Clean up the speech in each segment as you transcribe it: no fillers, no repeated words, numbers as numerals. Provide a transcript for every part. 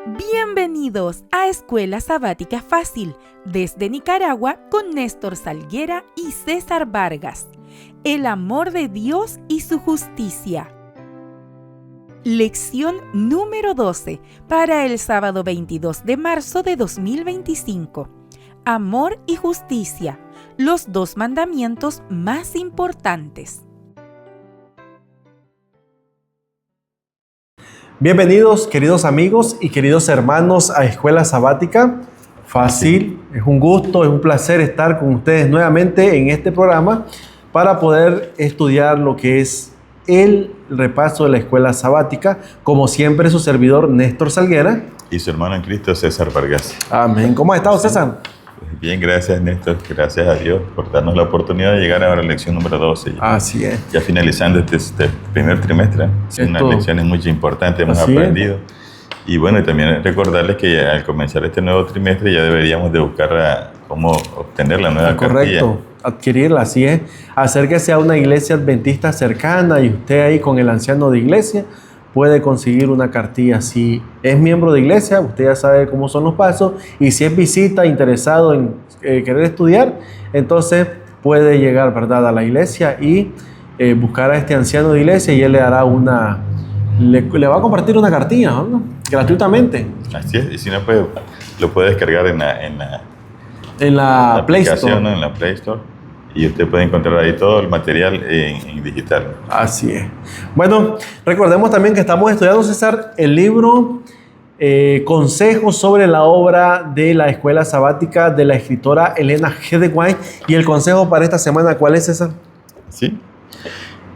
Bienvenidos a Escuela Sabática Fácil, desde Nicaragua con Néstor Salguera y César Vargas. El amor de Dios y su justicia. Lección número 12 para el sábado 22 de marzo de 2025. Amor y justicia, los dos mandamientos más importantes. Bienvenidos, queridos amigos y queridos hermanos, a Escuela Sabática Fácil. Es un gusto, es un placer estar con ustedes nuevamente en este programa para poder estudiar lo que es el repaso de la Escuela Sabática. Como siempre, su servidor Néstor Salguera. Y su hermano en Cristo, César Vargas. Amén. ¿Cómo has estado, César? Bien, gracias, Néstor. Gracias a Dios por darnos la oportunidad de llegar a la lección número 12. Así es. Ya finalizando este primer trimestre. Unas lecciones muy importantes hemos aprendido. Y bueno, también recordarles que al comenzar este nuevo trimestre ya deberíamos de buscar cómo obtener la nueva cartilla. Correcto, adquirirla, así es. Acérquese a una iglesia adventista cercana y usted ahí con el anciano de iglesia puede conseguir una cartilla. Si es miembro de iglesia, usted ya sabe cómo son los pasos. Y si es visita, interesado en querer estudiar, entonces puede llegar, ¿verdad?, a la iglesia y buscar a este anciano de iglesia y él le dará le va a compartir una cartilla, ¿no?, gratuitamente. Así es, y si no, pues lo puede descargar en la Play Store. aplicación, ¿no?, en la Play Store. Y usted puede encontrar ahí todo el material en digital. Así es. Bueno, recordemos también que estamos estudiando, César, el libro Consejos sobre la obra de la Escuela Sabática de la escritora Elena G. de White. Y el consejo para esta semana, ¿cuál es, César? Sí.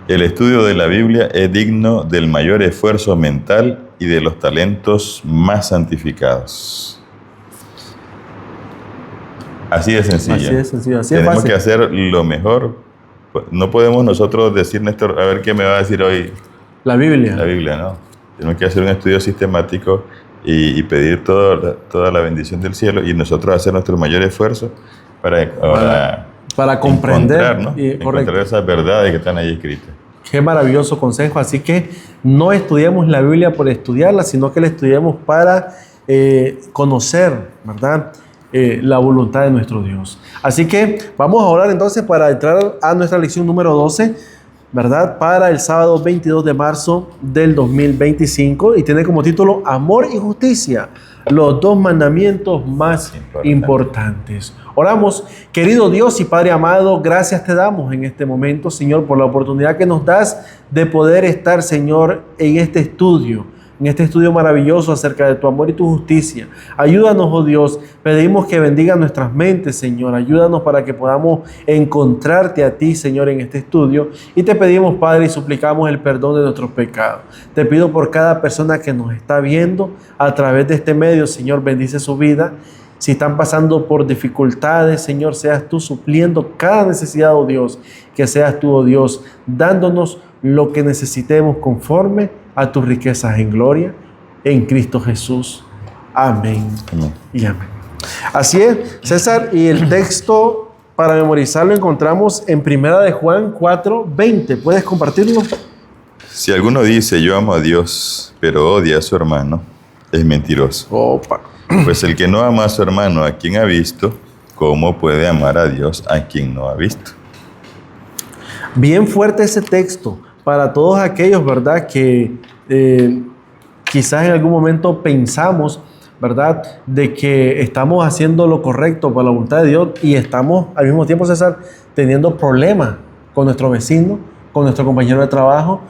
El estudio de la Biblia es digno del mayor esfuerzo mental y de los talentos más santificados. Así de sencillo. Así de sencillo. Así Tenemos fácil. que hacer lo mejor. No podemos nosotros decir, Néstor, a ver qué me va a decir hoy La Biblia. la Biblia, ¿no? Tenemos que hacer un estudio sistemático y pedir toda la bendición del cielo y nosotros hacer nuestro mayor esfuerzo para comprender, encontrar, ¿no? Encontrar esas verdades que están ahí escritas. Qué maravilloso consejo. Así que no estudiemos la Biblia por estudiarla, sino que la estudiemos para conocer, ¿verdad?, la voluntad de nuestro Dios. Así que vamos a orar entonces para entrar a nuestra lección número 12, ¿verdad?, para el sábado 22 de marzo del 2025, y tiene como título Amor y Justicia, los dos mandamientos más importantes. Oramos. Querido Dios y Padre amado, gracias te damos en este momento, Señor, por la oportunidad que nos das de poder estar, Señor, en este estudio maravilloso acerca de tu amor y tu justicia. Ayúdanos, oh Dios, pedimos que bendiga nuestras mentes, Señor. Ayúdanos para que podamos encontrarte a ti, Señor, en este estudio. Y te pedimos, Padre, y suplicamos el perdón de nuestros pecados. Te pido por cada persona que nos está viendo a través de este medio, Señor, bendice su vida. Si están pasando por dificultades, Señor, seas tú supliendo cada necesidad, oh Dios. Que seas tú, oh Dios, dándonos lo que necesitemos conforme a tus riquezas en gloria, en Cristo Jesús. Amén. Amén. Y amén. Así es, César, y el texto para memorizarlo encontramos en 1 de Juan 4:20. ¿Puedes compartirlo? Si alguno dice yo amo a Dios, pero odia a su hermano, es mentiroso. Opa. Pues el que no ama a su hermano a quien ha visto, ¿cómo puede amar a Dios a quien no ha visto? Bien fuerte ese texto para todos aquellos, ¿verdad?, que quizás en algún momento pensamos, ¿verdad?, de que estamos haciendo lo correcto por la voluntad de Dios y estamos al mismo tiempo, César, teniendo problemas con nuestro vecino, con nuestro compañero de trabajo,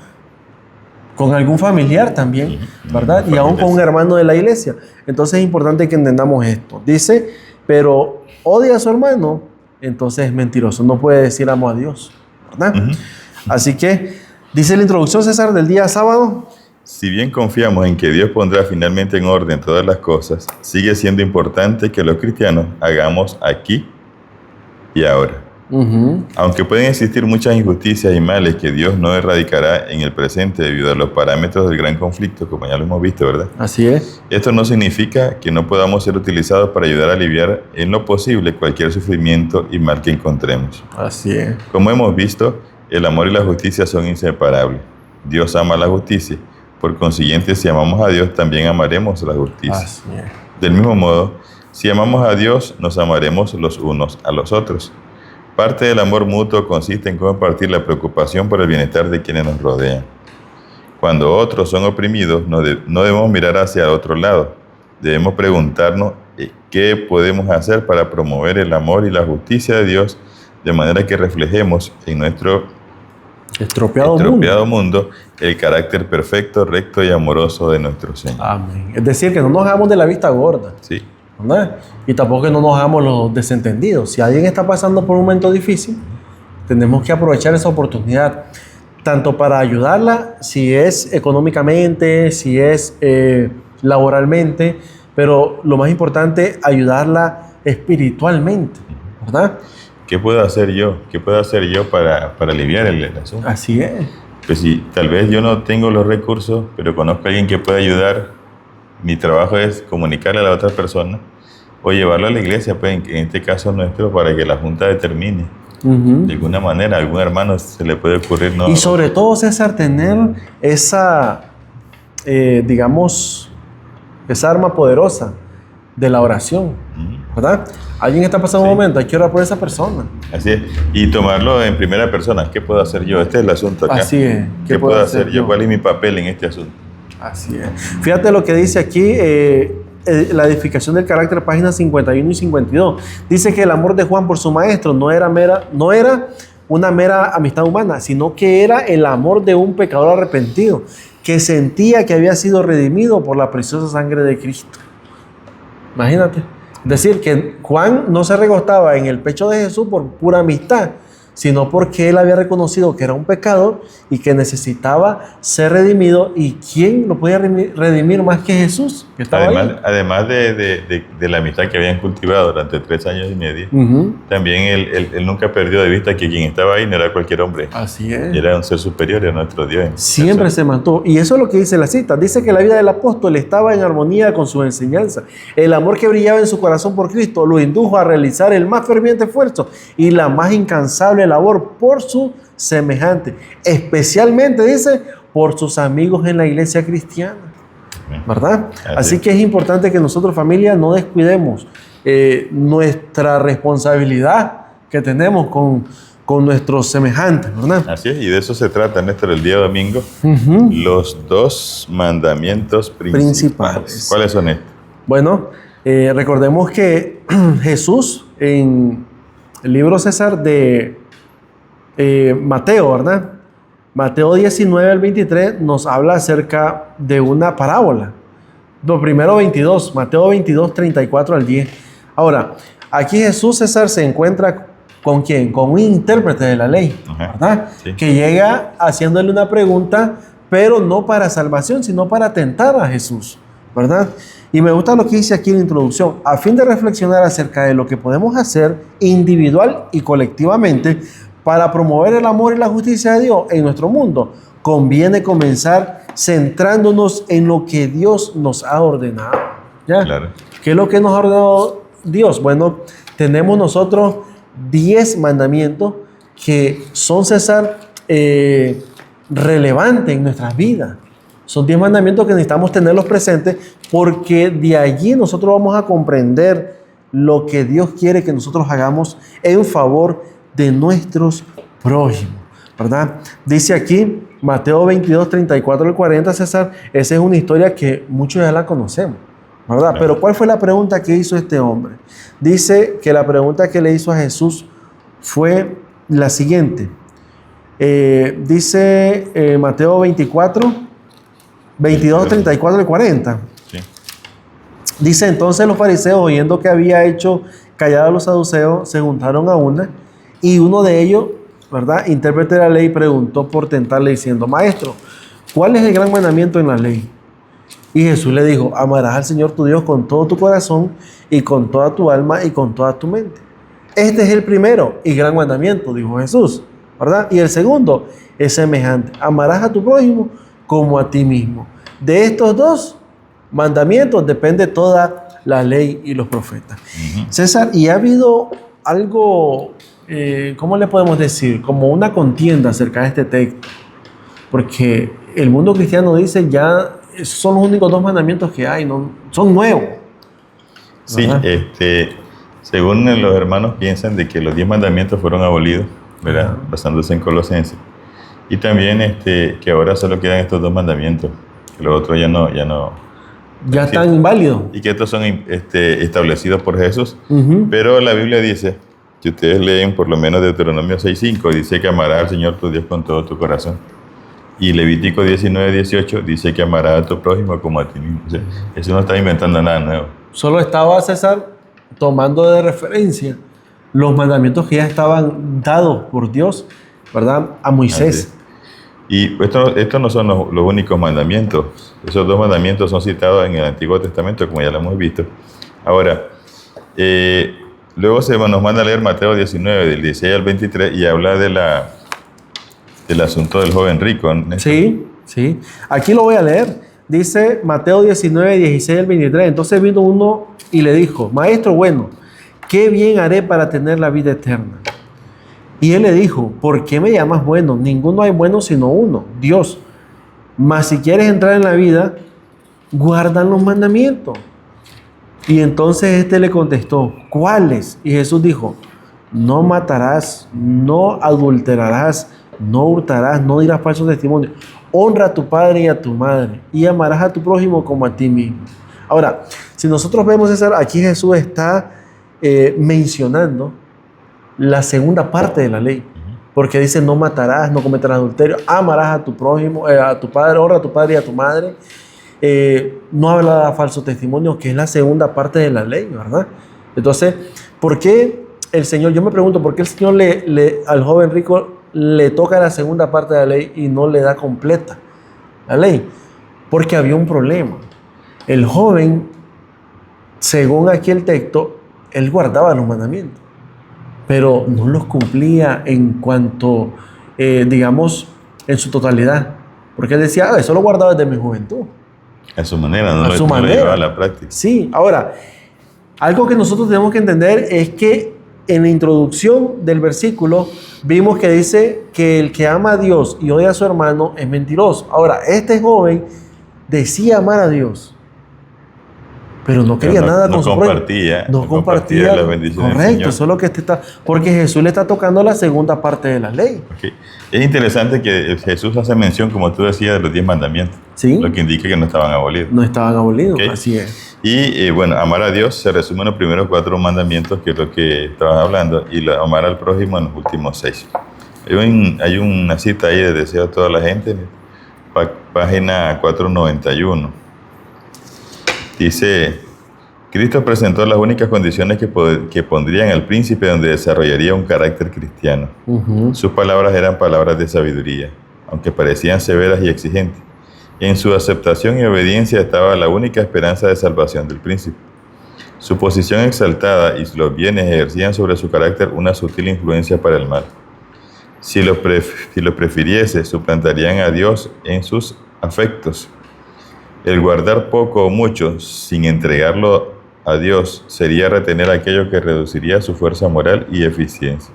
con algún familiar también, ¿verdad?, y aún con un hermano de la iglesia. Entonces es importante que entendamos esto. Dice, pero odia a su hermano, entonces es mentiroso. No puede decir amo a Dios, ¿verdad? Así que dice la introducción, César, del día sábado. Si bien confiamos en que Dios pondrá finalmente en orden todas las cosas, sigue siendo importante que los cristianos hagamos aquí y ahora. Aunque pueden existir muchas injusticias y males que Dios no erradicará en el presente debido a los parámetros del gran conflicto, como ya lo hemos visto, ¿verdad? Así es. Esto no significa que no podamos ser utilizados para ayudar a aliviar en lo posible cualquier sufrimiento y mal que encontremos. Así es. Como hemos visto, el amor y la justicia son inseparables. Dios ama la justicia, Por consiguiente, si amamos a Dios, también amaremos la justicia. Así es. Del mismo modo, si amamos a Dios, nos amaremos los unos a los otros. Parte del amor mutuo consiste en compartir la preocupación por el bienestar de quienes nos rodean. Cuando otros son oprimidos, no debemos mirar hacia otro lado. Debemos preguntarnos qué podemos hacer para promover el amor y la justicia de Dios, de manera que reflejemos en nuestro estropeado mundo el carácter perfecto, recto y amoroso de nuestro Señor. Amén. Es decir, que no nos hagamos de la vista gorda. Sí. ¿Verdad? Y tampoco que no nos hagamos los desentendidos. Si alguien está pasando por un momento difícil, tenemos que aprovechar esa oportunidad, tanto para ayudarla, si es económicamente, si es laboralmente, pero lo más importante, ayudarla espiritualmente, ¿verdad? ¿Qué puedo hacer yo? ¿Qué puedo hacer yo para aliviar el asunto? Así es. Pues si tal vez yo no tengo los recursos, pero conozco a alguien que pueda ayudar, mi trabajo es comunicarle a la otra persona o llevarlo a la iglesia, pues en este caso nuestro, para que la junta determine. De alguna manera, a algún hermano se le puede ocurrir. No, y sobre todo, César, tener esa, digamos, esa arma poderosa de la oración, ¿verdad? Alguien está pasando un momento, hay que orar por esa persona. Así es, y tomarlo en primera persona. ¿Qué puedo hacer yo? Este es el asunto acá. Así es. ¿Qué puedo hacer yo? ¿Cuál es mi papel en este asunto? Así es. Fíjate lo que dice aquí, la edificación del carácter, páginas 51 y 52. Dice que el amor de Juan por su maestro no era una mera amistad humana, sino que era el amor de un pecador arrepentido, que sentía que había sido redimido por la preciosa sangre de Cristo. Imagínate. Es decir, que Juan no se recostaba en el pecho de Jesús por pura amistad, sino porque él había reconocido que era un pecador y que necesitaba ser redimido. ¿Y quién lo podía redimir más que Jesús? Que estaba además de la amistad que habían cultivado durante 3 años y medio, también él nunca perdió de vista que quien estaba ahí no era cualquier hombre. Así es. Era un ser superior a nuestro Dios. Siempre se mantuvo. Y eso es lo que dice la cita. Dice que la vida del apóstol estaba en armonía con su enseñanza. El amor que brillaba en su corazón por Cristo lo indujo a realizar el más ferviente esfuerzo y la más incansable labor por su semejante, especialmente, dice, por sus amigos en la iglesia cristiana, ¿verdad? Así que es importante que nosotros, familia, no descuidemos nuestra responsabilidad que tenemos con nuestros semejantes, ¿verdad? Así es, y de eso se trata, Néstor, el día domingo. Los 2 mandamientos principales. ¿Cuáles son estos? Bueno, recordemos que Jesús, en el libro, César, de Mateo, ¿verdad? Mateo 19 al 23 nos habla acerca de una parábola. Lo primero 22, Mateo 22, 34 al 10. Ahora, aquí Jesús, César, se encuentra ¿con quién? Con un intérprete de la ley, ¿verdad? Sí. Que llega haciéndole una pregunta, pero no para salvación, sino para tentar a Jesús, ¿verdad? Y me gusta lo que dice aquí en la introducción. A fin de reflexionar acerca de lo que podemos hacer individual y colectivamente para promover el amor y la justicia de Dios en nuestro mundo, conviene comenzar centrándonos en lo que Dios nos ha ordenado. ¿Ya? Claro. ¿Qué es lo que nos ha ordenado Dios? Bueno, tenemos nosotros 10 mandamientos que son, César, relevantes en nuestras vidas. Son 10 mandamientos que necesitamos tenerlos presentes, porque de allí nosotros vamos a comprender lo que Dios quiere que nosotros hagamos en favor de nuestros prójimos, ¿verdad? Dice aquí, Mateo 22, 34 al 40, César, esa es una historia que muchos ya la conocemos, ¿verdad? Pero ¿cuál fue la pregunta que hizo este hombre? Dice que la pregunta que le hizo a Jesús fue la siguiente. Dice Mateo 22, 34 al 40. Sí. Dice, entonces los fariseos, oyendo que había hecho callar a los saduceos, se juntaron a una, y uno de ellos, ¿verdad?, intérprete de la ley, preguntó por tentarle diciendo, Maestro, ¿cuál es el gran mandamiento en la ley? Y Jesús le dijo, amarás al Señor tu Dios con todo tu corazón y con toda tu alma y con toda tu mente. Este es el primero y gran mandamiento, dijo Jesús, ¿verdad? Y el segundo es semejante, amarás a tu prójimo como a ti mismo. De estos 2 mandamientos depende toda la ley y los profetas. César, y ha habido algo, ¿cómo le podemos decir? Como una contienda acerca de este texto. Porque el mundo cristiano dice ya esos son los únicos 2 mandamientos que hay, no, son nuevos. Sí, ¿verdad? según los hermanos piensan de que los 10 mandamientos fueron abolidos, ¿verdad? Basándose en Colosenses. Y también que ahora solo quedan estos 2 mandamientos, que los otros ya están inválidos. Y que estos son establecidos por Jesús. Pero la Biblia dice, si ustedes leen por lo menos Deuteronomio 6:5, dice que amarás al Señor tu Dios con todo tu corazón. Y Levítico 19:18 dice que amarás a tu prójimo como a ti mismo. O sea, eso no está inventando nada nuevo. Solo estaba César tomando de referencia los mandamientos que ya estaban dados por Dios, ¿verdad? A Moisés. Y estos no son los únicos mandamientos. Esos 2 mandamientos son citados en el Antiguo Testamento, como ya lo hemos visto. Ahora, luego se nos manda a leer Mateo 19, del 16 al 23, y habla del asunto del joven rico. Sí. Aquí lo voy a leer. Dice Mateo 19, 16 al 23. Entonces vino uno y le dijo, Maestro bueno, ¿qué bien haré para tener la vida eterna? Y él le dijo, ¿por qué me llamas bueno? Ninguno hay bueno sino uno, Dios. Mas si quieres entrar en la vida, guarda los mandamientos. Y entonces le contestó, ¿cuáles? Y Jesús dijo, no matarás, no adulterarás, no hurtarás, no dirás falso testimonio. Honra a tu padre y a tu madre, y amarás a tu prójimo como a ti mismo. Ahora, si nosotros vemos, César, aquí Jesús está mencionando la segunda parte de la ley, porque dice no matarás, no cometerás adulterio, amarás a tu prójimo, a tu padre, honra a tu padre y a tu madre, no hablarás falso testimonio, que es la segunda parte de la ley, ¿verdad? Entonces, ¿por qué el Señor, yo me pregunto, por qué el Señor al joven rico le toca la segunda parte de la ley y no le da completa la ley? Porque había un problema. El joven, según aquí el texto, él guardaba los mandamientos, pero no los cumplía en cuanto, digamos, en su totalidad. Porque él decía, eso lo guardaba desde mi juventud. A su manera, no su lo manera. llevaba a la práctica. Sí, ahora, algo que nosotros tenemos que entender es que en la introducción del versículo vimos que dice que el que ama a Dios y odia a su hermano es mentiroso. Ahora, este joven decía amar a Dios, pero no quería nada con su prójimo. No compartía las bendiciones. Correcto, eso es lo que está, porque Jesús le está tocando la segunda parte de la ley. Okay. Es interesante que Jesús hace mención, como tú decías, de los 10 mandamientos. ¿Sí? Lo que indica que no estaban abolidos. No estaban abolidos, Okay. Así es. Y bueno, amar a Dios se resume en los primeros 4 mandamientos, que es lo que estabas hablando, y amar al prójimo en los últimos 6. Hay una cita ahí de deseo a toda la gente, página 491. Dice, Cristo presentó las únicas condiciones que pondrían al príncipe donde desarrollaría un carácter cristiano. Sus palabras eran palabras de sabiduría, aunque parecían severas y exigentes. En su aceptación y obediencia estaba la única esperanza de salvación del príncipe. Su posición exaltada y los bienes ejercían sobre su carácter una sutil influencia para el mal. Si lo prefiriese, suplantarían a Dios en sus afectos. El guardar poco o mucho sin entregarlo a Dios sería retener aquello que reduciría su fuerza moral y eficiencia.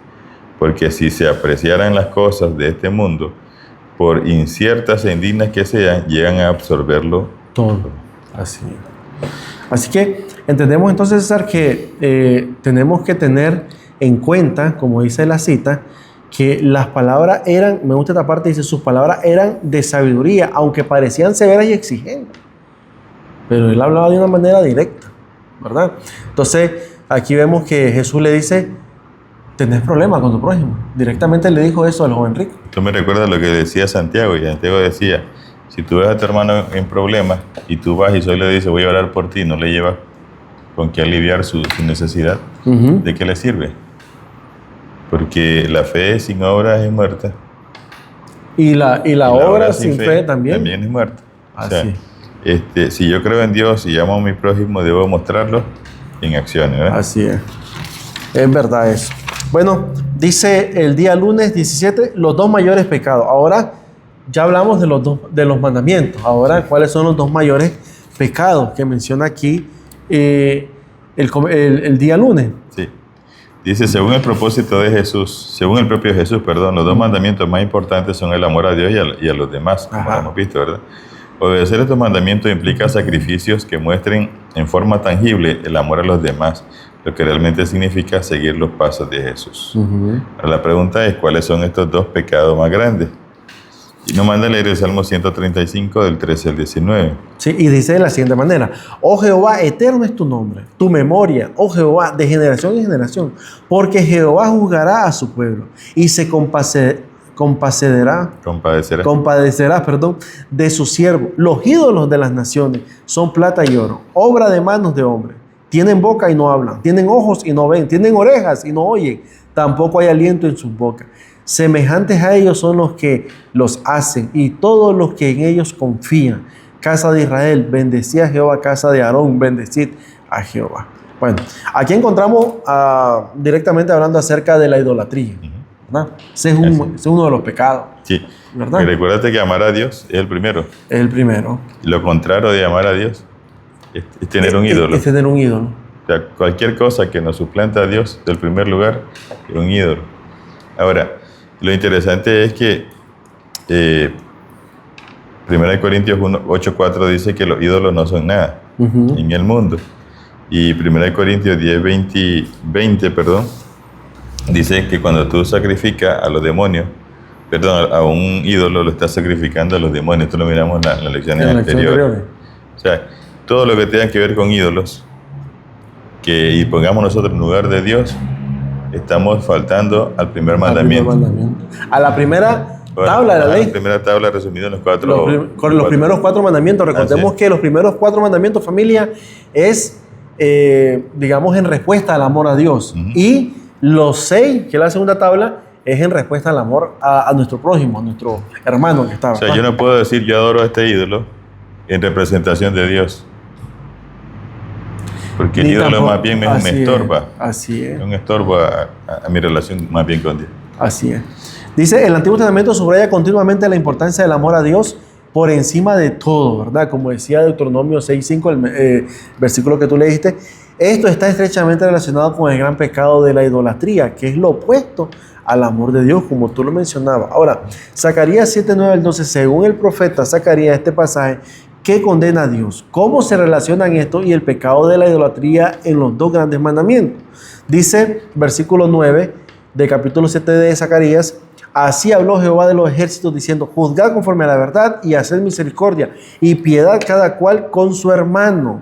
Porque si se apreciaran las cosas de este mundo, por inciertas e indignas que sean, llegan a absorberlo todo. Así que entendemos entonces, César, que tenemos que tener en cuenta, como dice la cita, que las palabras eran, me gusta esta parte, dice, sus palabras eran de sabiduría, aunque parecían severas y exigentes. Pero él hablaba de una manera directa, ¿verdad? Entonces, aquí vemos que Jesús le dice, tenés problemas con tu prójimo. Directamente le dijo eso al joven rico. Tú me recuerdas lo que decía Santiago, y Santiago decía, si tú ves a tu hermano en problemas y tú vas y solo le dices, voy a orar por ti, no le llevas con qué aliviar su necesidad, ¿de qué le sirve? Porque la fe sin obras es muerta. Y la obra sin fe también es muerta. Así. O sea, si yo creo en Dios y amo a mi prójimo, debo mostrarlo en acciones, ¿verdad? Así es. Es verdad eso. Bueno, dice el día lunes 17, los 2 mayores pecados. Ahora ya hablamos de los mandamientos. Ahora, ¿cuáles son los 2 mayores pecados que menciona aquí el día lunes? Sí. Dice, según el propósito de Jesús, según el propio Jesús, perdón, los dos mandamientos más importantes son el amor a Dios y a los demás, como hemos visto, ¿verdad? Obedecer estos mandamientos implica sacrificios que muestren en forma tangible el amor a los demás, lo que realmente significa seguir los pasos de Jesús. Ahora la pregunta es, ¿cuáles son estos dos pecados más grandes? Y nos manda a leer el Salmo 135, del 13 al 19. Sí, y dice de la siguiente manera: Oh Jehová, eterno es tu nombre, tu memoria, oh Jehová, de generación en generación, porque Jehová juzgará a su pueblo y se compadecerá de su siervo. Los ídolos de las naciones son plata y oro, obra de manos de hombres. Tienen boca y no hablan, tienen ojos y no ven, tienen orejas y no oyen, tampoco hay aliento en sus bocas. Semejantes a ellos son los que los hacen y todos los que en ellos confían. Casa de Israel, bendecid a Jehová; casa de Aarón, bendecid a Jehová. Bueno, aquí encontramos directamente hablando acerca de la idolatría, ¿verdad? Ese es uno de los pecados. Sí, ¿verdad? Y recuérdate que amar a Dios es el primero. Es el primero. Y lo contrario de amar a Dios es tener un ídolo. Es tener un ídolo. O sea, cualquier cosa que nos suplanta a Dios del primer lugar es un ídolo. Ahora, lo interesante es que 1 Corintios 8:4 dice que los ídolos no son nada en el mundo. Y 1 Corintios 10:20 dice que cuando tú sacrificas a los demonios, a un ídolo, lo estás sacrificando a los demonios. Esto lo miramos en las lecciones anteriores. O sea, todo lo que tenga que ver con ídolos, y pongamos nosotros en lugar de Dios, estamos faltando al primer mandamiento. A la primera tabla de la ley. La primera tabla resumida en los Con los primeros 4 mandamientos. Recordemos que los primeros 4 mandamientos, familia, es, digamos, en respuesta al amor a Dios. Y los 6, que es la segunda tabla, es en respuesta al amor a nuestro prójimo, a nuestro hermano que está. O sea, yo no puedo decir yo adoro a este ídolo en representación de Dios. Porque el ídolo más bien me estorba. Así es. Es un estorbo a mi relación más bien con Dios. Así es. Dice, el Antiguo Testamento subraya continuamente la importancia del amor a Dios por encima de todo, ¿verdad? Como decía Deuteronomio 6:5, el versículo que tú leíste, esto está estrechamente relacionado con el gran pecado de la idolatría, que es lo opuesto al amor de Dios, como tú lo mencionabas. Ahora, Zacarías 7:9 al 12, según el profeta Zacarías, este pasaje, ¿qué condena a Dios? ¿Cómo se relacionan esto y el pecado de la idolatría en los dos grandes mandamientos? Dice, versículo 9 de capítulo 7 de Zacarías, así habló Jehová de los ejércitos diciendo, juzgad conforme a la verdad y haced misericordia y piedad cada cual con su hermano.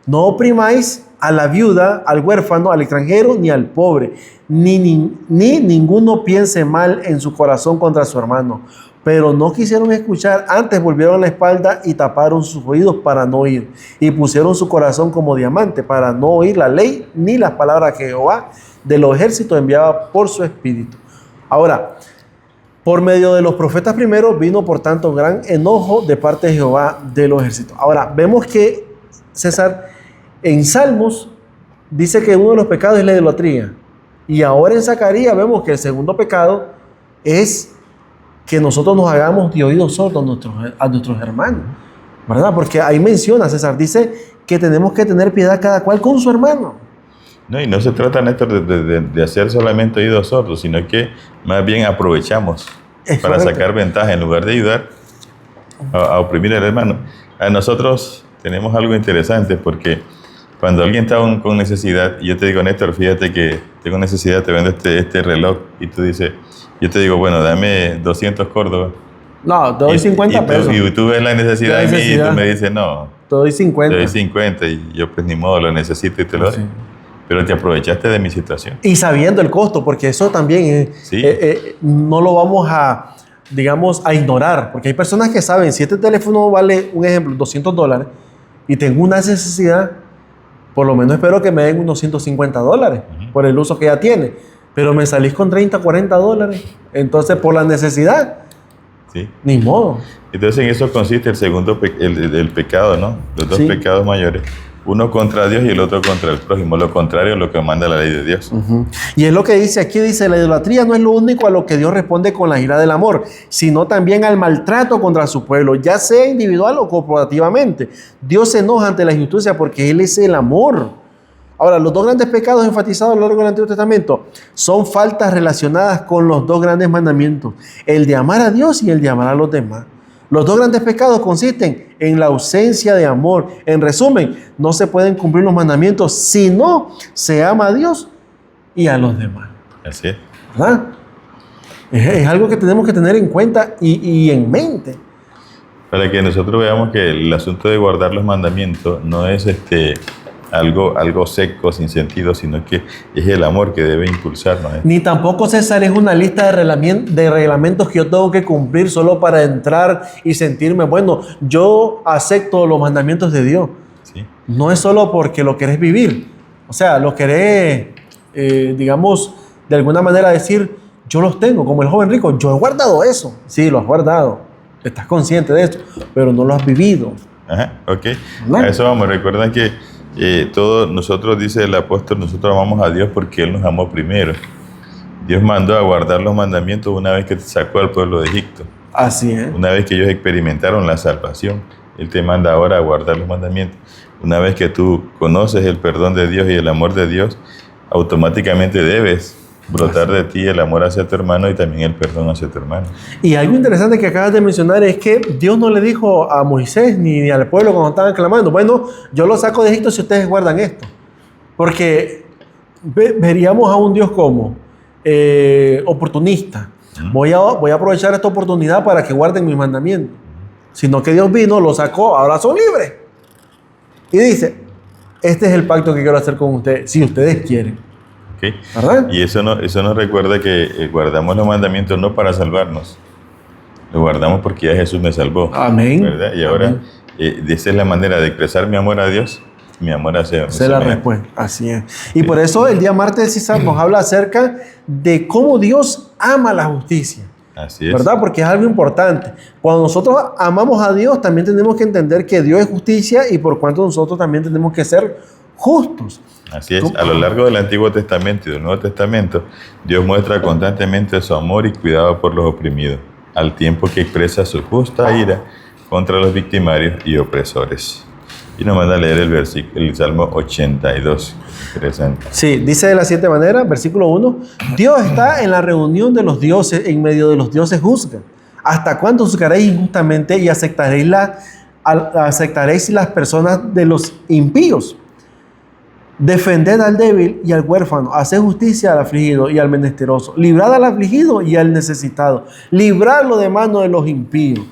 No oprimáis a la viuda, al huérfano, al extranjero, ni al pobre, ni ninguno piense mal en su corazón contra su hermano. Pero no quisieron escuchar, antes volvieron la espalda y taparon sus oídos para no oír, y pusieron su corazón como diamante para no oír la ley ni las palabras que Jehová de los ejércitos enviaba por su espíritu. Ahora, por medio de los profetas primeros vino por tanto un gran enojo de parte de Jehová de los ejércitos. Ahora, vemos que César en Salmos dice que uno de los pecados es la idolatría, y ahora en Zacarías vemos que el segundo pecado es que nosotros nos hagamos de oídos sordos a nuestros hermanos, ¿verdad? Porque ahí menciona, César, dice que tenemos que tener piedad cada cual con su hermano. No, y no se trata, Néstor, de hacer solamente oídos sordos, sino que más bien aprovechamos para sacar ventaja en lugar de ayudar a oprimir al hermano. A nosotros tenemos algo interesante porque cuando alguien está con necesidad, y yo te digo, Néstor, fíjate que tengo necesidad, te vendo este reloj, y tú dices, yo te digo, bueno, dame 200 córdobas. No, te doy 50 pesos. Y tú ves la necesidad de mí y tú me dices, no. Te doy 50. Te doy 50 y yo pues ni modo, lo necesito y te lo doy. Sí. Pero te aprovechaste de mi situación. Y sabiendo el costo, porque eso también no lo vamos a, digamos, a ignorar. Porque hay personas que saben, si este teléfono vale, un ejemplo, $200 y tengo una necesidad, por lo menos espero que me den unos $150 por el uso que ya tiene. Pero me salís con $30, $40. Entonces, por la necesidad, sí, ni modo. Entonces, en eso consiste el segundo el pecado, ¿no? Los dos pecados mayores. Uno contra Dios y el otro contra el prójimo. Lo contrario a lo que manda la ley de Dios. Y es lo que dice aquí, dice, la idolatría no es lo único a lo que Dios responde con la ira del amor, sino también al maltrato contra su pueblo, ya sea individual o corporativamente. Dios se enoja ante la injusticia porque Él es el amor. Ahora, los dos grandes pecados enfatizados a lo largo del Antiguo Testamento son faltas relacionadas con los dos grandes mandamientos, el de amar a Dios y el de amar a los demás. Los dos grandes pecados consisten en la ausencia de amor. En resumen, no se pueden cumplir los mandamientos si no se ama a Dios y a los demás. Así es. ¿Verdad? Es algo que tenemos que tener en cuenta y en mente. Para que nosotros veamos que el asunto de guardar los mandamientos no es algo seco, sin sentido, sino que es el amor que debe impulsarnos. Ni tampoco, César, es una lista de reglamentos que yo tengo que cumplir solo para entrar y sentirme, bueno, yo acepto los mandamientos de Dios. ¿Sí? No es solo porque lo querés vivir. O sea, lo querés, digamos, de alguna manera decir, yo los tengo, como el joven rico, yo he guardado eso. Sí, lo has guardado. Estás consciente de esto, pero no lo has vivido. Ajá, ok. ¿No? A eso vamos. Recuerden que todos nosotros, dice el apóstol, nosotros amamos a Dios porque Él nos amó primero. Dios mandó a guardar los mandamientos una vez que te sacó al pueblo de Egipto. Así es. Una vez que ellos experimentaron la salvación, Él te manda ahora a guardar los mandamientos. Una vez que tú conoces el perdón de Dios y el amor de Dios, automáticamente debes brotar de ti el amor hacia tu hermano y también el perdón hacia tu hermano. Y algo interesante que acabas de mencionar es que Dios no le dijo a Moisés ni al pueblo cuando estaban clamando, bueno, yo lo saco de Egipto si ustedes guardan esto. Porque veríamos a un Dios como oportunista. Voy a aprovechar esta oportunidad para que guarden mis mandamientos. Sino que Dios vino, lo sacó, ahora son libres. Y dice, este es el pacto que quiero hacer con ustedes, si ustedes quieren. ¿Okay? ¿Verdad? Y eso nos recuerda que guardamos los mandamientos no para salvarnos, lo guardamos porque ya Jesús me salvó. Amén. ¿Verdad? Y ahora, esa es la manera de expresar mi amor a Dios, mi amor hacia Esa es la respuesta, así es. Y por eso el día martes César nos habla acerca de cómo Dios ama la justicia. Así es. ¿Verdad? Porque es algo importante. Cuando nosotros amamos a Dios, también tenemos que entender que Dios es justicia y por cuanto nosotros también tenemos que ser justos. Así es, a lo largo del Antiguo Testamento y del Nuevo Testamento, Dios muestra constantemente su amor y cuidado por los oprimidos, al tiempo que expresa su justa ira contra los victimarios y opresores. Y nos manda a leer el Salmo 82. Interesante. Sí, dice de la siguiente manera, versículo 1, Dios está en la reunión de los dioses, en medio de los dioses juzga. ¿Hasta cuándo juzgaréis injustamente y aceptaréis las personas de los impíos? Defended al débil y al huérfano, haced justicia al afligido y al menesteroso, librad al afligido y al necesitado, libradlo de mano de los impíos.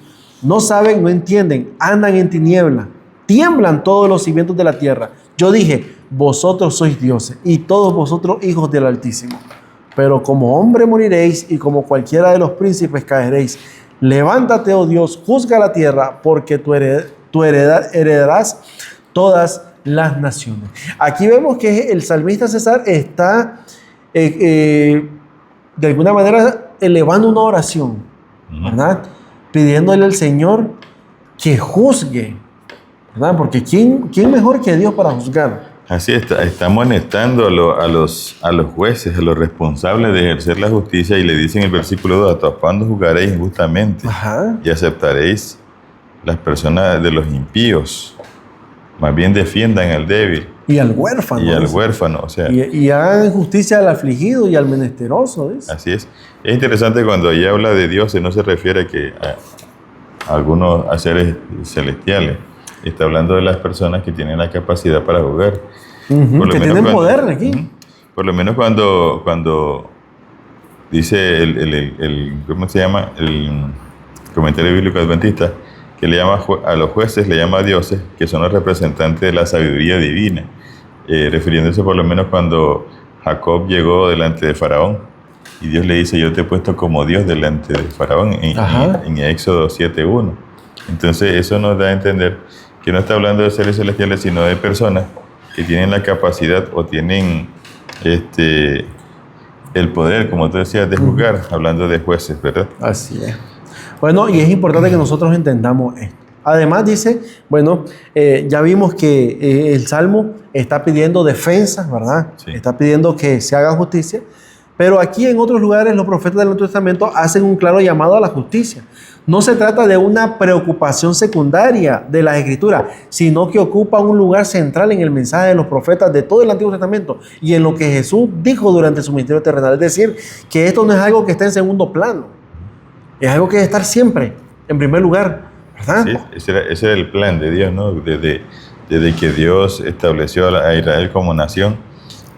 No saben, no entienden, andan en tiniebla, tiemblan todos los cimientos de la tierra. Yo dije, vosotros sois dioses y todos vosotros hijos del Altísimo. Pero como hombre moriréis y como cualquiera de los príncipes caeréis. Levántate, oh Dios, juzga la tierra, porque tú heredarás todas las naciones. Aquí vemos que el salmista César está de alguna manera elevando una oración, ¿verdad? Pidiéndole al Señor que juzgue, ¿verdad? Porque ¿quién mejor que Dios para juzgar? Así está amonestando a los jueces, a los responsables de ejercer la justicia, y le dicen en el versículo 2, ¿hasta cuándo juzgaréis injustamente? Ajá. Y aceptaréis las personas de los impíos. Más bien defiendan al débil. Y al huérfano. Y al huérfano, o sea. Y hagan justicia al afligido y al menesteroso, ¿ves? Así es. Es interesante cuando ella habla de Dios, no se refiere a algunos seres celestiales. Está hablando de las personas que tienen la capacidad para juzgar. Que tienen poder aquí. Por lo menos cuando dice ¿cómo se llama? El comentario bíblico adventista, que le llama a los jueces, le llama a dioses, que son los representantes de la sabiduría divina, refiriéndose por lo menos cuando Jacob llegó delante de Faraón y Dios le dice, yo te he puesto como Dios delante de Faraón en Éxodo 7:1. Entonces eso nos da a entender que no está hablando de seres celestiales, sino de personas que tienen la capacidad o tienen el poder, como tú decías, de juzgar, hablando de jueces, ¿verdad? Así es. Bueno, y es importante que nosotros entendamos esto. Además dice, bueno, ya vimos que el Salmo está pidiendo defensa, ¿verdad? Sí. Está pidiendo que se haga justicia, pero aquí en otros lugares los profetas del Nuevo Testamento hacen un claro llamado a la justicia. No se trata de una preocupación secundaria de las Escrituras, sino que ocupa un lugar central en el mensaje de los profetas de todo el Antiguo Testamento y en lo que Jesús dijo durante su ministerio terrenal. Es decir, que esto no es algo que esté en segundo plano, es algo que debe estar siempre en primer lugar, ¿verdad? Sí, ese era el plan de Dios, ¿no? Desde que Dios estableció a Israel como nación,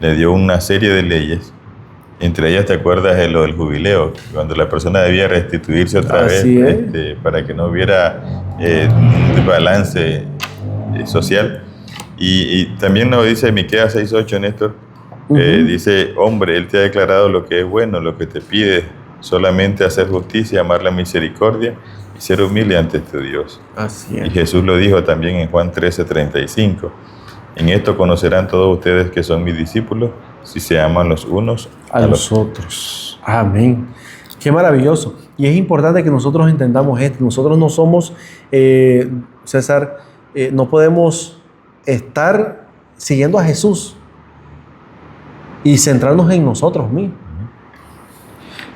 le dio una serie de leyes. Entre ellas, ¿te acuerdas de lo del jubileo? Cuando la persona debía restituirse otra vez para que no hubiera desbalance social. Y también nos dice Miqueas 6:8, Néstor, dice, hombre, Él te ha declarado lo que es bueno, lo que te pide, solamente hacer justicia, amar la misericordia y ser humilde ante tu Dios. Así es. Y Jesús lo dijo también en Juan 13:35. En esto conocerán todos ustedes que son mis discípulos, si se aman los unos a los otros. Amén. Qué maravilloso. Y es importante que nosotros entendamos esto. Nosotros no somos, César, no podemos estar siguiendo a Jesús y centrarnos en nosotros mismos.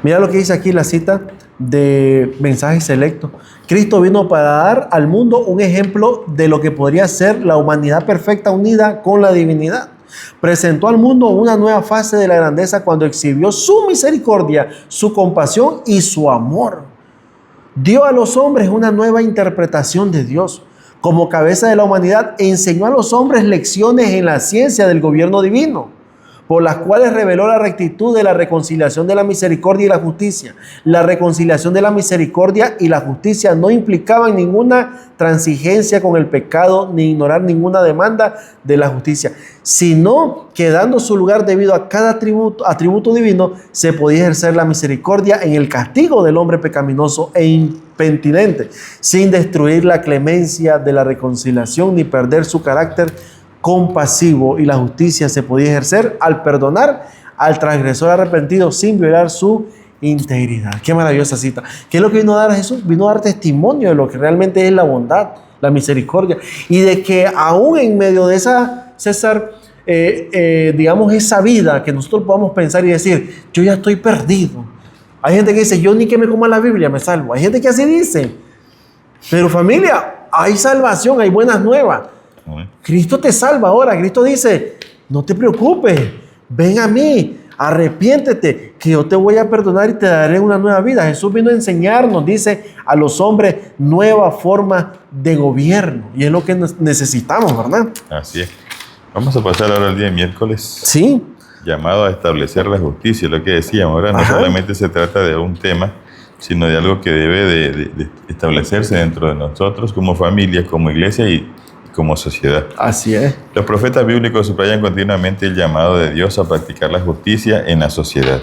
Mira lo que dice aquí la cita de Mensajes Selectos. Cristo vino para dar al mundo un ejemplo de lo que podría ser la humanidad perfecta unida con la divinidad. Presentó al mundo una nueva fase de la grandeza cuando exhibió su misericordia, su compasión y su amor. Dio a los hombres una nueva interpretación de Dios. Como cabeza de la humanidad, enseñó a los hombres lecciones en la ciencia del gobierno divino, por las cuales reveló la rectitud de la reconciliación de la misericordia y la justicia. La reconciliación de la misericordia y la justicia no implicaban ninguna transigencia con el pecado ni ignorar ninguna demanda de la justicia, sino que dando su lugar debido a cada atributo divino, se podía ejercer la misericordia en el castigo del hombre pecaminoso e impenitente, sin destruir la clemencia de la reconciliación ni perder su carácter compasivo, y la justicia se podía ejercer al perdonar al transgresor arrepentido sin violar su integridad. Qué maravillosa cita. ¿Qué es lo que vino a dar a Jesús? Vino a dar testimonio de lo que realmente es la bondad, la misericordia, y de que aún en medio de esa, César, digamos, esa vida que nosotros podamos pensar y decir, yo ya estoy perdido. Hay gente que dice, yo ni que me coma la Biblia me salvo. Hay gente que así dice. Pero familia, hay salvación, hay buenas nuevas. Cristo te salva ahora. Cristo dice, no te preocupes, ven a mí, arrepiéntete, que yo te voy a perdonar y te daré una nueva vida. Jesús vino a enseñarnos, dice, a los hombres nueva forma de gobierno, y es lo que necesitamos, ¿verdad? Así es. Vamos a pasar ahora al día miércoles. Sí. Llamado a establecer la justicia, lo que decíamos. Ahora no solamente se trata de un tema, sino de algo que debe de establecerse dentro de nosotros como familia, como iglesia y como sociedad. Así es. Los profetas bíblicos subrayan continuamente el llamado de Dios a practicar la justicia en la sociedad.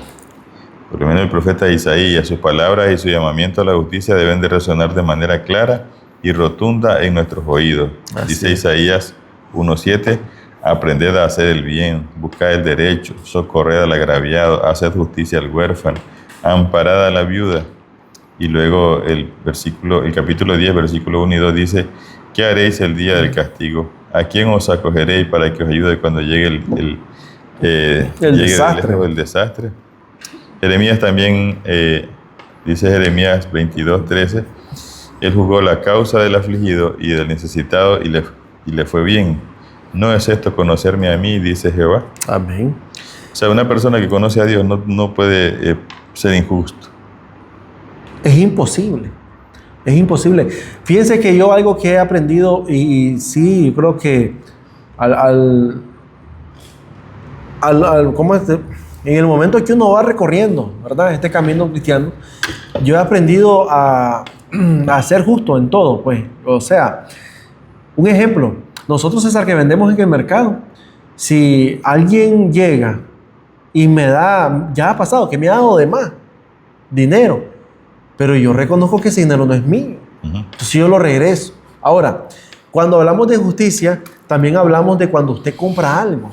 Por lo menos el profeta Isaías, sus palabras y su llamamiento a la justicia deben de resonar de manera clara y rotunda en nuestros oídos. Dice Isaías 1:7, aprended a hacer el bien, buscad el derecho, socorred al agraviado, haced justicia al huérfano, amparad a la viuda. Y luego el capítulo 10, versículo 1 y 2 dice, ¿qué haréis el día del castigo? ¿A quién os acogeréis para que os ayude cuando llegue el desastre? Jeremías también, dice Jeremías 22:13, él juzgó la causa del afligido y del necesitado y le fue bien. ¿No es esto conocerme a mí?, dice Jehová. Amén. O sea, una persona que conoce a Dios no puede ser injusto. Es imposible. Es imposible. Fíjense que yo algo que he aprendido, y sí, yo creo que ¿cómo es? En el momento que uno va recorriendo, ¿verdad?, este camino cristiano, yo he aprendido a ser justo en todo, pues. O sea, un ejemplo, nosotros, César, que vendemos en el mercado, si alguien llega y me da, ya ha pasado, que me ha dado de más dinero, pero yo reconozco que ese dinero no es mío. Entonces yo lo regreso. Ahora, cuando hablamos de justicia, también hablamos de cuando usted compra algo.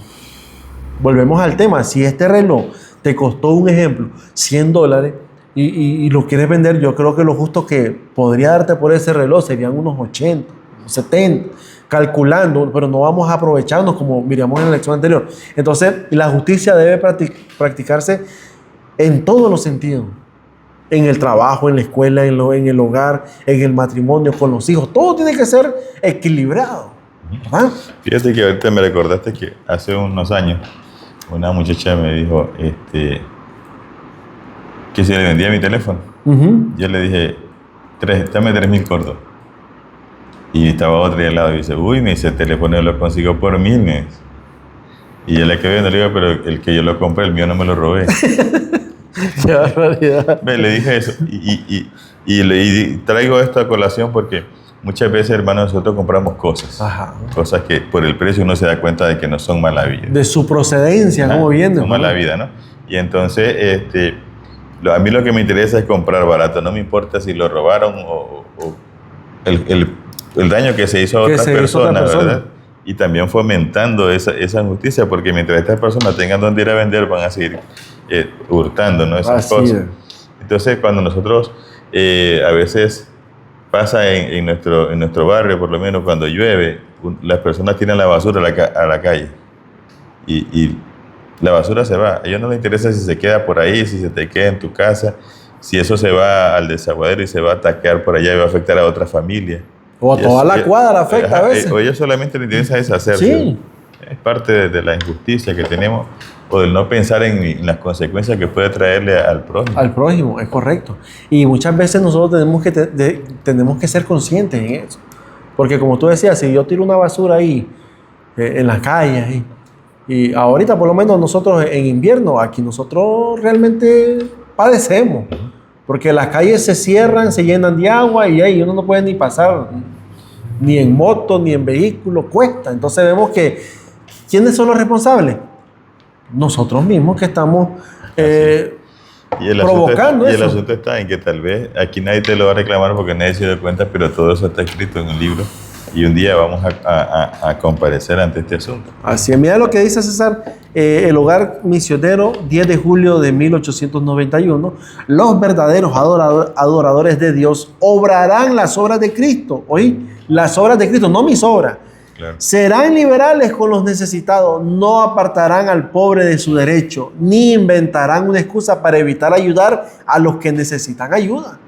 Volvemos al tema. Si este reloj te costó, un ejemplo, $100 y lo quieres vender, yo creo que lo justo que podría darte por ese reloj serían unos 80, 70, calculando, pero no vamos a aprovecharnos como miramos en la lección anterior. Entonces, la justicia debe practicarse en todos los sentidos. en el trabajo, en la escuela, en el hogar, en el matrimonio, con los hijos. Todo tiene que ser equilibrado, ¿verdad? Fíjate que ahorita me recordaste que hace unos años una muchacha me dijo que si le vendía mi teléfono. Yo le dije, dame 3,000 cordos. Y estaba otra ahí al lado y dice, uy, me dice, el teléfono lo consigo por 1,000, me dice. Y yo le quedé viendo, le digo, pero el que yo lo compré, el mío no me lo robé. Qué barbaridad. Le dije eso. Y traigo esto a colación porque muchas veces, hermanos, nosotros compramos cosas. Ajá. Cosas que por el precio uno se da cuenta de que no son mala vida. De su procedencia, ¿cómo viene? Son mala vida, ¿no? Y entonces, a mí lo que me interesa es comprar barato. No me importa si lo robaron o el daño que se hizo a otra persona, ¿verdad? Y también fomentando esa injusticia, porque mientras estas personas tengan donde ir a vender, van a seguir hurtando, ¿no? Esas cosas. Entonces, cuando nosotros, a veces pasa en nuestro barrio, por lo menos cuando llueve, las personas tiran la basura a la calle y la basura se va. A ellos no les interesa si se queda por ahí, si se te queda en tu casa, si eso se va al desaguadero y se va a taquear por allá y va a afectar a otra familia. O a toda la cuadra afecta a veces. O a ellos solamente les interesa deshacerse. Sí. Es parte de la injusticia que tenemos o del no pensar en las consecuencias que puede traerle al prójimo. Al prójimo, es correcto. Y muchas veces nosotros tenemos que ser conscientes en eso. Porque como tú decías, si yo tiro una basura ahí en las calles y ahorita por lo menos nosotros en invierno, aquí nosotros realmente padecemos. Porque las calles se cierran, se llenan de agua y ahí uno no puede ni pasar ni en moto, ni en vehículo, cuesta. Entonces vemos que, ¿quiénes son los responsables? Nosotros mismos que estamos provocando eso. Y el asunto está en que tal vez aquí nadie te lo va a reclamar porque nadie se dio cuenta, pero todo eso está escrito en un libro y un día vamos a comparecer ante este asunto. Así es, mira lo que dice César, el hogar misionero, 10 de julio de 1891, los verdaderos adoradores de Dios obrarán las obras de Cristo, ¿oí? Las obras de Cristo, no mis obras. Claro. Serán liberales con los necesitados, no apartarán al pobre de su derecho, ni inventarán una excusa para evitar ayudar a los que necesitan ayuda.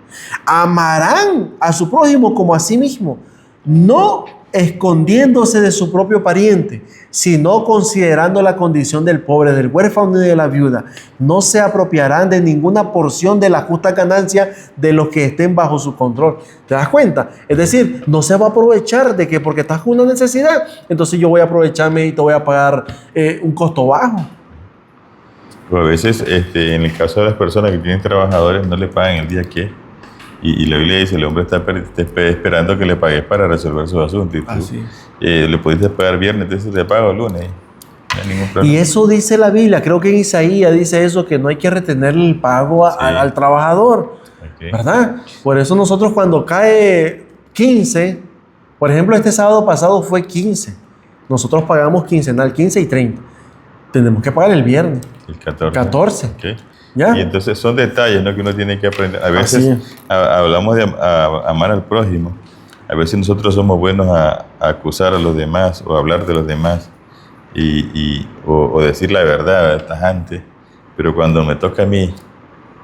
Amarán a su prójimo como a sí mismo, no escondiéndose de su propio pariente, sino considerando la condición del pobre, del huérfano y de la viuda. No se apropiarán de ninguna porción de la justa ganancia de los que estén bajo su control. ¿Te das cuenta? Es decir, no se va a aprovechar de que porque estás con una necesidad, entonces yo voy a aprovecharme y te voy a pagar un costo bajo. Pero a veces, en el caso de las personas que tienen trabajadores, no le pagan el día que... Y la Biblia dice, el hombre está esperando que le pagues para resolver su asunto. Y tú, le pudiste pagar viernes, entonces te pago el lunes. No hay ningún problema. Y eso dice la Biblia, creo que en Isaías dice eso, que no hay que retener el pago al trabajador. Okay. ¿Verdad? Por eso nosotros cuando cae 15, por ejemplo, este sábado pasado fue 15. Nosotros pagamos quincenal, 15 y 30. Tenemos que pagar el viernes. El 14. 14. Okay. ¿Ya? Y entonces son detalles, ¿no?, que uno tiene que aprender. A veces hablamos de amar al prójimo. A veces nosotros somos buenos a acusar a los demás o a hablar de los demás o decir la verdad tajante. Pero cuando me toca a mí,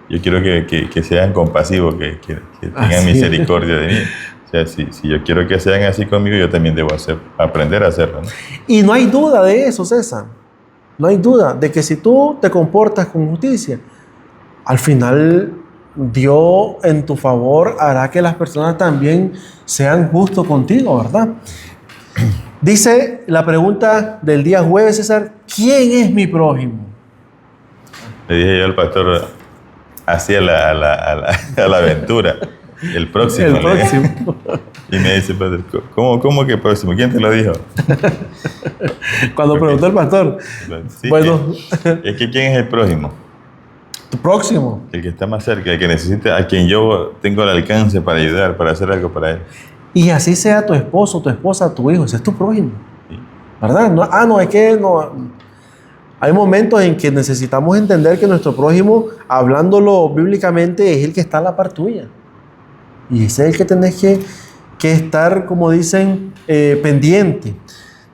yo quiero que sean compasivos, que tengan misericordia de mí. O sea, si yo quiero que sean así conmigo, yo también debo aprender a hacerlo, ¿no? Y no hay duda de eso, César. No hay duda de que si tú te comportas con justicia, al final Dios en tu favor hará que las personas también sean justos contigo, ¿verdad? Dice la pregunta del día jueves, César, ¿quién es mi prójimo? Le dije yo al pastor, hacia la aventura, el próximo. El próximo. Y me dice, padre, ¿cómo que próximo? ¿Quién te lo dijo? Cuando preguntó el pastor. Sí, bueno. Es que ¿quién es el prójimo? Tu próximo. El que está más cerca, el que necesita, a quien yo tengo el alcance para ayudar, para hacer algo para él. Y así sea tu esposo, tu esposa, tu hijo, ese es tu prójimo. Sí. ¿Verdad? No, es que no. Hay momentos en que necesitamos entender que nuestro prójimo, hablándolo bíblicamente, es el que está a la par tuya. Y ese es el que tenés que estar, como dicen, pendiente.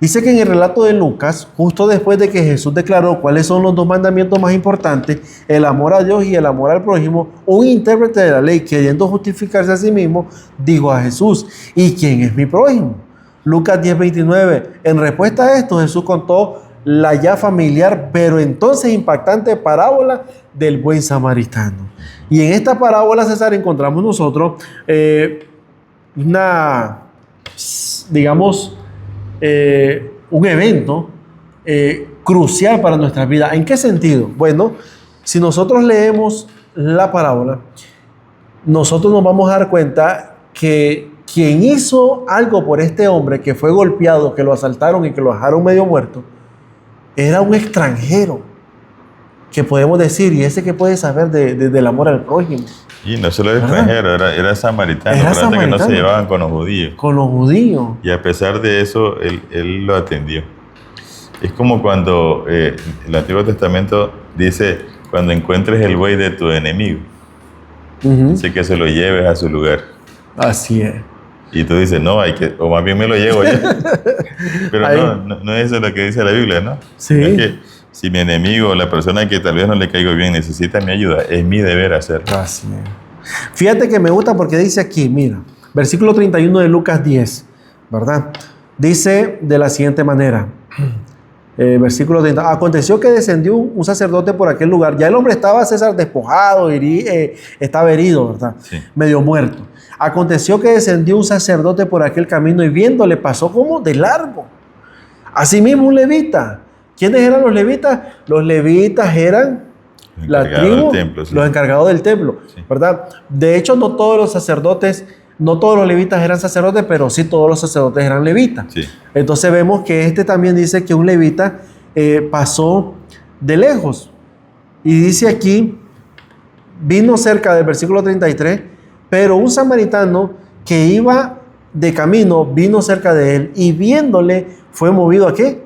Dice que en el relato de Lucas, justo después de que Jesús declaró cuáles son los dos mandamientos más importantes, el amor a Dios y el amor al prójimo, un intérprete de la ley, queriendo justificarse a sí mismo, dijo a Jesús: ¿y quién es mi prójimo? Lucas 10:29. En respuesta a esto, Jesús contó la ya familiar, pero entonces impactante parábola del buen samaritano. Y en esta parábola, César, encontramos nosotros un evento crucial para nuestra vida. ¿En qué sentido? Bueno, si nosotros leemos la parábola, nosotros nos vamos a dar cuenta que quien hizo algo por este hombre que fue golpeado, que lo asaltaron y que lo dejaron medio muerto, era un extranjero, que podemos decir, y ese que puede saber del amor al prójimo. Y no solo era extranjero, era samaritano, Era por tanto que no se samaritano. llevaban con los judíos. Con los judíos. Y a pesar de eso, él lo atendió. Es como cuando el Antiguo Testamento dice, cuando encuentres el buey de tu enemigo, dice que se lo lleves a su lugar. Así es. Y tú dices, no, o más bien me lo llevo yo. Pero no es eso lo que dice la Biblia, ¿no? Sí. Es que si mi enemigo, la persona que tal vez no le caigo bien, necesita mi ayuda, es mi deber hacerlo. Así es. Fíjate que me gusta porque dice aquí, mira, versículo 31 de Lucas 10, ¿verdad? Dice de la siguiente manera, versículo 30, aconteció que descendió un sacerdote por aquel lugar. Ya el hombre estaba, César, despojado, estaba herido, ¿verdad? Sí. Medio muerto. Aconteció que descendió un sacerdote por aquel camino y viéndole pasó como de largo. Asimismo un levita. ¿Quiénes eran los levitas? Los levitas eran la tribu, templo, sí. Los encargados del templo, sí. ¿Verdad? De hecho, no todos los sacerdotes, no todos los levitas eran sacerdotes, pero sí todos los sacerdotes eran levitas. Sí. Entonces vemos que también dice que un levita pasó de lejos. Y dice aquí, vino cerca del versículo 33, pero un samaritano que iba de camino vino cerca de él y viéndole fue movido ¿a qué?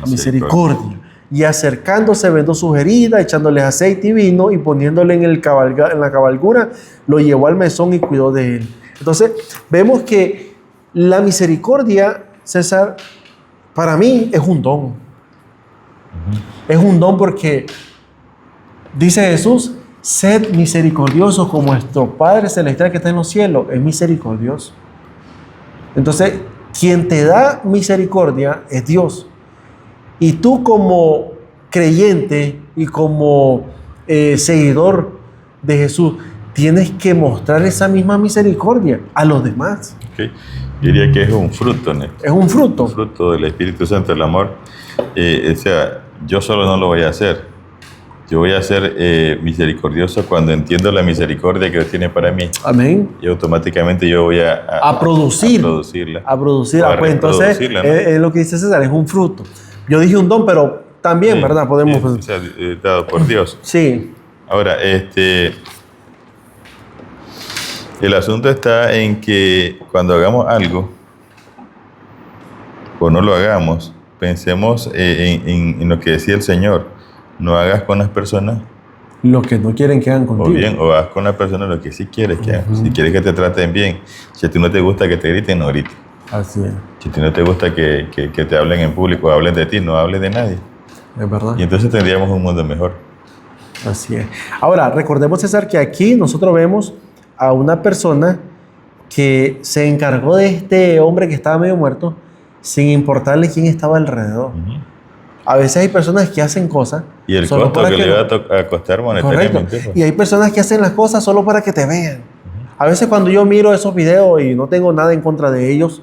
A misericordia. Y acercándose vendó sus heridas, echándoles aceite y vino y poniéndole en la cabalgura, lo llevó al mesón y cuidó de él. Entonces, vemos que la misericordia, César, para mí es un don. Es un don porque dice Jesús, sed misericordiosos como vuestro Padre Celestial que está en los cielos, es misericordioso. Entonces, quien te da misericordia es Dios. Y tú como creyente y como seguidor de Jesús, tienes que mostrar esa misma misericordia a los demás. Okay. Diría que es un fruto, ¿no? Es un fruto. Un fruto del Espíritu Santo, el amor. O sea, yo solo no lo voy a hacer. Yo voy a ser misericordioso cuando entiendo la misericordia que Dios tiene para mí. Amén. Y automáticamente yo voy a producirla. A producirla. Pues entonces, ¿no? Es lo que dice César, es un fruto. Yo dije un don, pero también, sí, ¿verdad? Podemos... Sí, o sea, dado por Dios. Sí. Ahora, el asunto está en que cuando hagamos algo, o no lo hagamos, pensemos en lo que decía el Señor. No hagas con las personas lo que no quieren que hagan contigo. O bien, o haz con las personas lo que sí quieres que hagan. Si quieres que te traten bien, si a ti no te gusta que te griten, no grites. Así es. Si a ti no te gusta que te hablen en público, hablen de ti, no hables de nadie. Es verdad. Y entonces tendríamos un mundo mejor. Así es. Ahora, recordemos, César, que aquí nosotros vemos a una persona que se encargó de este hombre que estaba medio muerto sin importarle quién estaba alrededor. A veces hay personas que hacen cosas... Y el costo que le va a costar monetariamente. Correcto. Y hay personas que hacen las cosas solo para que te vean. A veces cuando yo miro esos videos y no tengo nada en contra de ellos,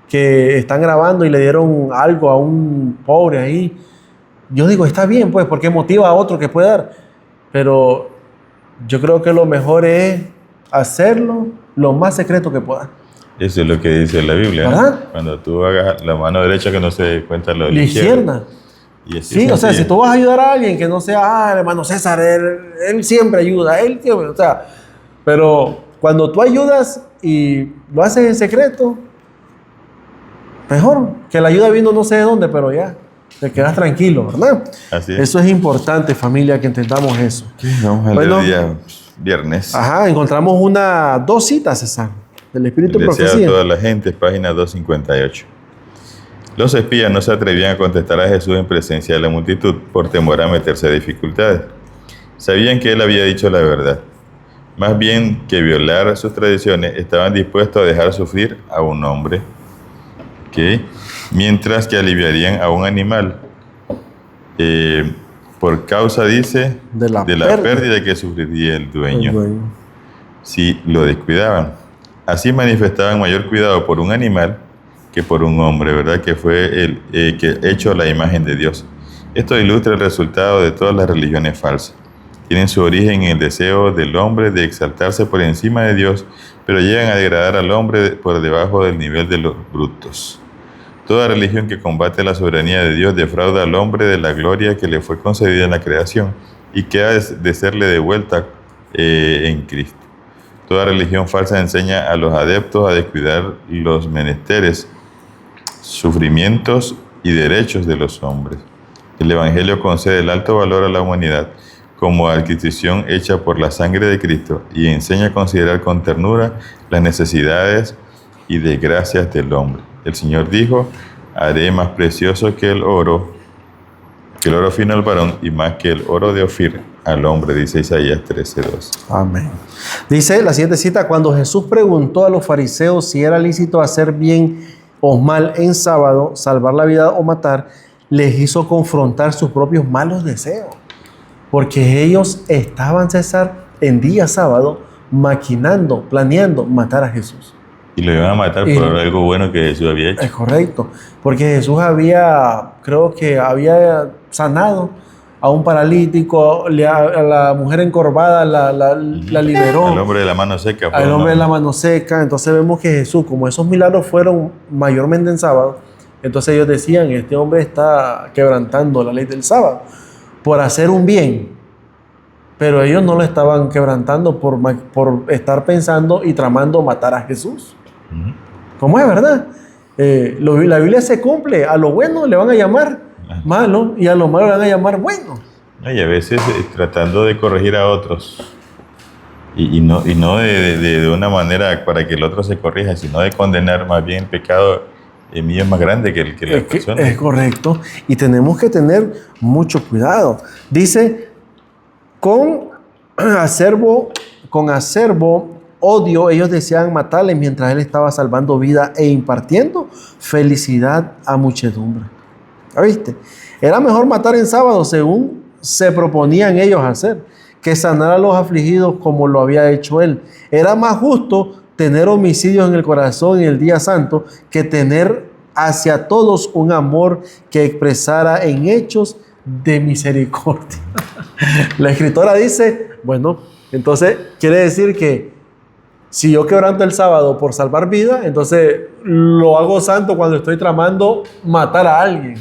que están grabando y le dieron algo a un pobre ahí, yo digo, está bien, pues, porque motiva a otro que puede dar. Pero yo creo que lo mejor es hacerlo lo más secreto que pueda. Eso es lo que dice la Biblia, ¿no? Cuando tú hagas la mano derecha que no se dé cuenta lo de la izquierda. Y sí, o sea, si tú vas a ayudar a alguien que no sea, hermano César, él siempre ayuda, él siempre, o sea, pero cuando tú ayudas y lo haces en secreto, mejor, que la ayuda vino no sé de dónde, pero ya, te quedas tranquilo, ¿verdad? Así es. Eso es importante, familia, que entendamos eso. Vamos al día viernes. Ajá, encontramos dos citas, César, del Espíritu de Profecía. Desea a toda la gente, página 258. Los espías no se atrevían a contestar a Jesús en presencia de la multitud por temor a meterse a dificultades. Sabían que él había dicho la verdad. Más bien que violar sus tradiciones, estaban dispuestos a dejar sufrir a un hombre, mientras que aliviarían a un animal por causa, dice, de la pérdida que sufriría el dueño si lo descuidaban. Así manifestaban mayor cuidado por un animal que por un hombre, ¿verdad? Que fue hecho a la imagen de Dios. Esto ilustra el resultado de todas las religiones falsas. Tienen su origen en el deseo del hombre de exaltarse por encima de Dios, pero llegan a degradar al hombre por debajo del nivel de los brutos. Toda religión que combate la soberanía de Dios defrauda al hombre de la gloria que le fue concedida en la creación y que ha de serle devuelta en Cristo. Toda religión falsa enseña a los adeptos a descuidar los menesteres, sufrimientos y derechos de los hombres. El Evangelio concede el alto valor a la humanidad como adquisición hecha por la sangre de Cristo y enseña a considerar con ternura las necesidades y desgracias del hombre. El Señor dijo: haré más precioso que el oro fino al varón y más que el oro de Ofir al hombre, dice Isaías 13:2. Amén. Dice la siguiente cita: cuando Jesús preguntó a los fariseos si era lícito hacer bien o mal en sábado, salvar la vida o matar, les hizo confrontar sus propios malos deseos. Porque ellos estaban, César, en día sábado, maquinando, planeando matar a Jesús. Y lo iban a matar por algo bueno que Jesús había hecho. Es correcto, porque Jesús creo que había sanado a un paralítico, a la mujer encorvada la liberó. Al hombre de la mano seca. Al hombre de la mano seca. Entonces vemos que Jesús, como esos milagros fueron mayormente en sábado, entonces ellos decían: este hombre está quebrantando la ley del sábado por hacer un bien. Pero ellos no lo estaban quebrantando por estar pensando y tramando matar a Jesús. ¿Cómo es, verdad? La Biblia se cumple. A lo bueno le van a llamar malo y a lo malo le van a llamar bueno. Y a veces tratando de corregir a otros y no de una manera para que el otro se corrija, sino de condenar. Más bien el pecado mío es más grande que el que la persona. Es correcto. Y tenemos que tener mucho cuidado. Dice: con acerbo odio, ellos deseaban matarle mientras él estaba salvando vida e impartiendo felicidad a muchedumbre. ¿Viste? Era mejor matar en sábado, según se proponían ellos hacer, que sanar a los afligidos como lo había hecho él. Era más justo tener homicidios en el corazón en el día santo que tener hacia todos un amor que expresara en hechos de misericordia. La escritora dice: bueno, entonces quiere decir que si yo quebranto el sábado por salvar vida, entonces lo hago santo cuando estoy tramando matar a alguien.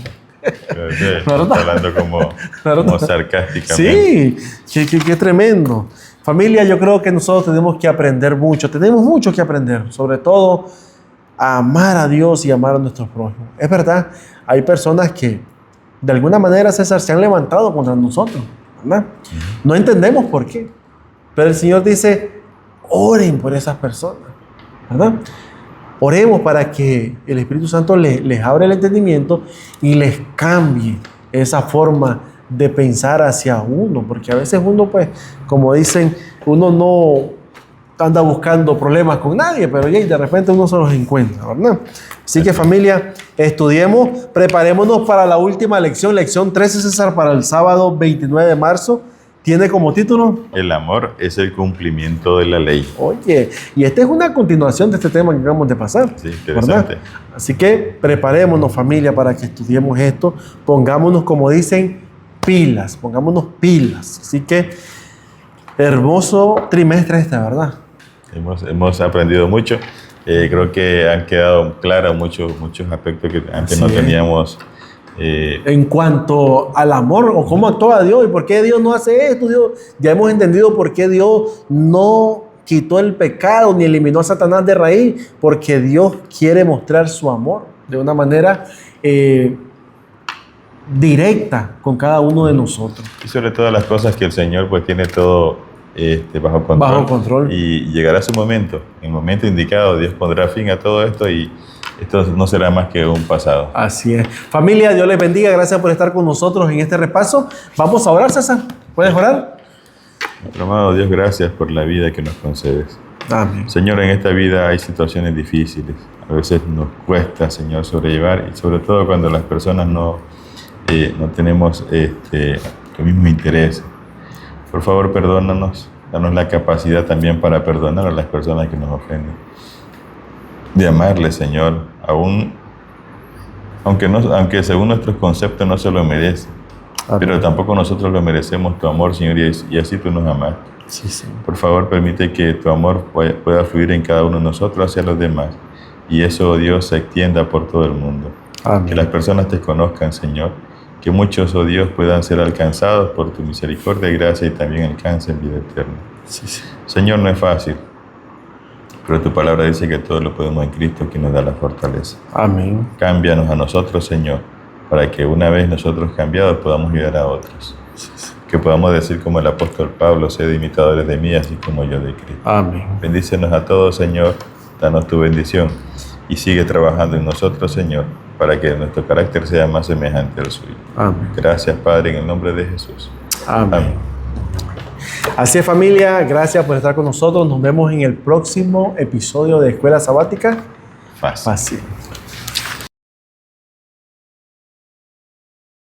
Hablando como sarcásticamente. Sí, qué tremendo. Familia, yo creo que nosotros tenemos que aprender mucho. Tenemos mucho que aprender, sobre todo a amar a Dios y amar a nuestros prójimos. Es verdad, hay personas que de alguna manera, César, se han levantado contra nosotros, ¿verdad? No entendemos por qué, pero el Señor dice: oren por esas personas, ¿verdad? Oremos para que el Espíritu Santo les abra el entendimiento y les cambie esa forma de pensar hacia uno, porque a veces uno, pues, como dicen, uno no anda buscando problemas con nadie, pero ya de repente uno se los encuentra, ¿verdad? Así que, familia, estudiemos, preparémonos para la última lección 13, César, para el sábado 29 de marzo. Tiene como título: el amor es el cumplimiento de la ley. Oye, y esta es una continuación de este tema que acabamos de pasar. Sí, interesante. ¿Verdad? Así que preparémonos, familia, para que estudiemos esto. Pongámonos, como dicen, pilas. Pongámonos pilas. Así que, hermoso trimestre ¿verdad? Hemos aprendido mucho. Creo que han quedado claros muchos aspectos que antes no teníamos. En cuanto al amor o cómo actúa Dios y por qué Dios no hace esto, ya hemos entendido por qué Dios no quitó el pecado ni eliminó a Satanás de raíz, porque Dios quiere mostrar su amor de una manera directa con cada uno de nosotros. Y sobre todas las cosas que el Señor pues tiene todo bajo control. Bajo control. Y llegará su momento, en el momento indicado, Dios pondrá fin a todo esto y esto no será más que un pasado. Así es. Familia, Dios les bendiga. Gracias por estar con nosotros en este repaso. Vamos a orar, César. ¿Puedes orar? Nuestro amado Dios, gracias por la vida que nos concedes. Amén. Señor, en esta vida hay situaciones difíciles. A veces nos cuesta, Señor, sobrellevar, y sobre todo cuando las personas no tenemos los mismos intereses. Por favor, perdónanos. Danos la capacidad también para perdonar a las personas que nos ofenden. De amarles, Señor, aunque según nuestros conceptos no se lo merece. Amén. Pero tampoco nosotros lo merecemos tu amor, Señor, y así tú nos amas. Sí, sí. Por favor, permite que tu amor pueda fluir en cada uno de nosotros hacia los demás. Y eso, Dios, se extienda por todo el mundo. Amén. Que las personas te conozcan, Señor. Que muchos, oh Dios, puedan ser alcanzados por tu misericordia y gracia y también alcancen vida eterna. Sí, sí. Señor, no es fácil, pero tu palabra dice que todo lo podemos en Cristo, que nos da la fortaleza. Amén. Cámbianos a nosotros, Señor, para que una vez nosotros cambiados podamos ayudar a otros. Sí, sí. Que podamos decir como el apóstol Pablo, sed imitadores de mí, así como yo de Cristo. Amén. Bendícenos a todos, Señor, danos tu bendición y sigue trabajando en nosotros, Señor, para que nuestro carácter sea más semejante al suyo. Amén. Gracias, Padre, en el nombre de Jesús. Amén. Amén. Así es, familia, gracias por estar con nosotros. Nos vemos en el próximo episodio de Escuela Sabática Fácil. Fácil.